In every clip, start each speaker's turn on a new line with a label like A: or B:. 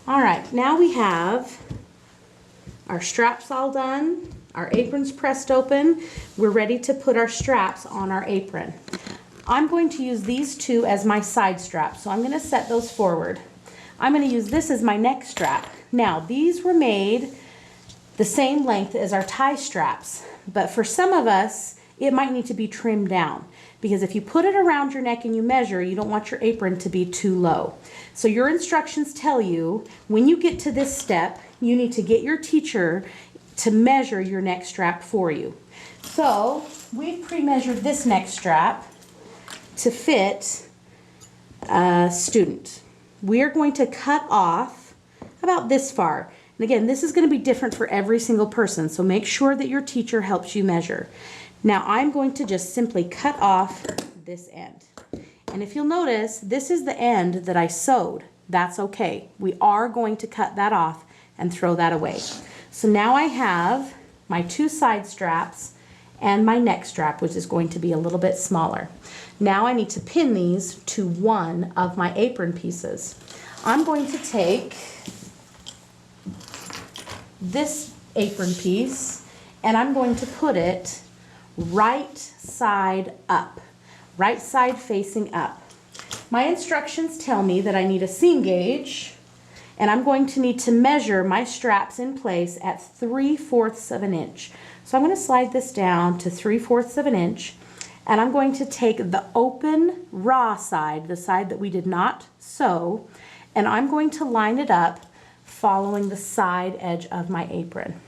A: All right, now we have our straps all done, our aprons pressed open. We're ready to put our straps on our apron. I'm going to use these two as my side straps, so I'm going to set those forward. I'm going to use this as my neck strap. Now, these were made the same length as our tie straps, but for some of us, it might need to be trimmed down, because if you put it around your neck and you measure, you don't want your apron to be too low. So your instructions tell you when you get to this step, you need to get your teacher to measure your neck strap for you. So we've pre-measured this neck strap to fit a student. We're going to cut off about this far. And again, this is going to be different for every single person, so make sure that your teacher helps you measure. Now I'm going to just simply cut off this end. And if you'll notice, this is the end that I sewed. That's okay. We are going to cut that off and throw that away. So now I have my two side straps and my neck strap, which is going to be a little bit smaller. Now I need to pin these to one of my apron pieces. I'm going to take this apron piece and I'm going to put it right side up, right side facing up. My instructions tell me that I need a seam gauge, and I'm going to need to measure my straps in place at 3/4 of an inch. So I'm going to slide this down to 3/4 of an inch, and I'm going to take the open raw side, the side that we did not sew, and I'm going to line it up following the side edge of my apron.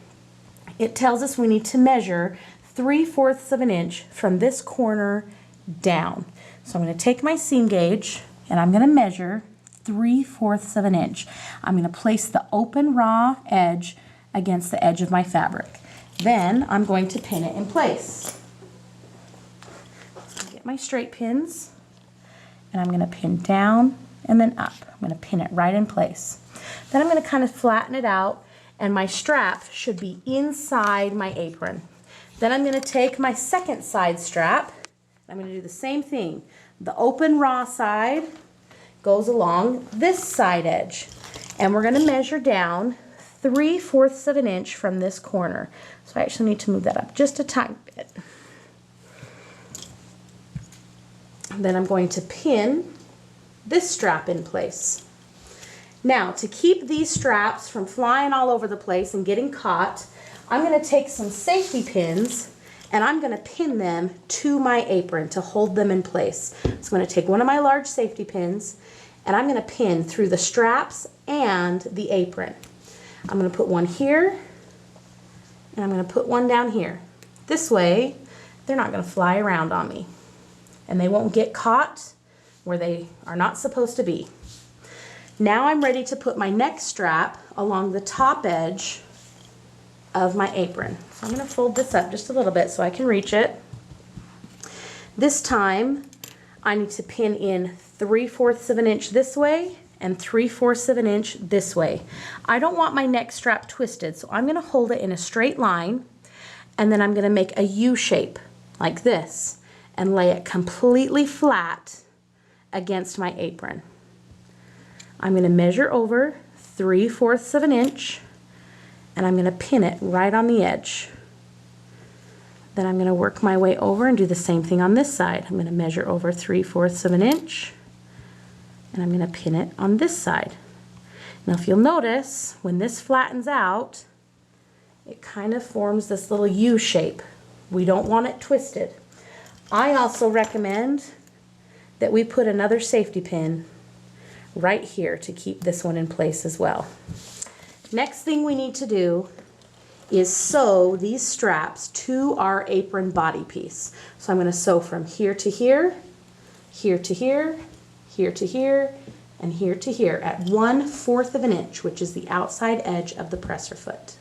A: It tells us we need to measure 3/4 of an inch from this corner down. So I'm going to take my seam gauge and I'm going to measure 3/4 of an inch. I'm going to place the open raw edge against the edge of my fabric. Then I'm going to pin it in place. So get my straight pins and I'm going to pin down and then up. I'm going to pin it right in place. Then I'm going to kind of flatten it out, and my strap should be inside my apron. Then I'm going to take my second side strap. I'm going to do the same thing. The open raw side goes along this side edge, and we're going to measure down 3/4 of an inch from this corner. So I actually need to move that up just a tiny bit. Then I'm going to pin this strap in place. Now, to keep these straps from flying all over the place and getting caught, I'm going to take some safety pins and I'm going to pin them to my apron to hold them in place. So I'm going to take one of my large safety pins and I'm going to pin through the straps and the apron. I'm going to put one here and I'm going to put one down here. This way, they're not going to fly around on me and they won't get caught where they are not supposed to be. Now I'm ready to put my neck strap along the top edge of my apron. So I'm going to fold this up just a little bit so I can reach it. This time I need to pin in 3/4 of an inch this way and 3/4 of an inch this way. I don't want my neck strap twisted, so I'm going to hold it in a straight line and then I'm going to make a U shape like this and lay it completely flat against my apron. I'm going to measure over 3/4 of an inch and I'm going to pin it right on the edge. Then I'm going to work my way over and do the same thing on this side. I'm going to measure over 3/4 of an inch and I'm going to pin it on this side. Now if you'll notice, when this flattens out, it kind of forms this little U shape. We don't want it twisted. I also recommend that we put another safety pin right here to keep this one in place as well. Next thing we need to do is sew these straps to our apron body piece. So I'm going to sew from here to here, here to here, here to here, and here to here at 1/4 of an inch, which is the outside edge of the presser foot.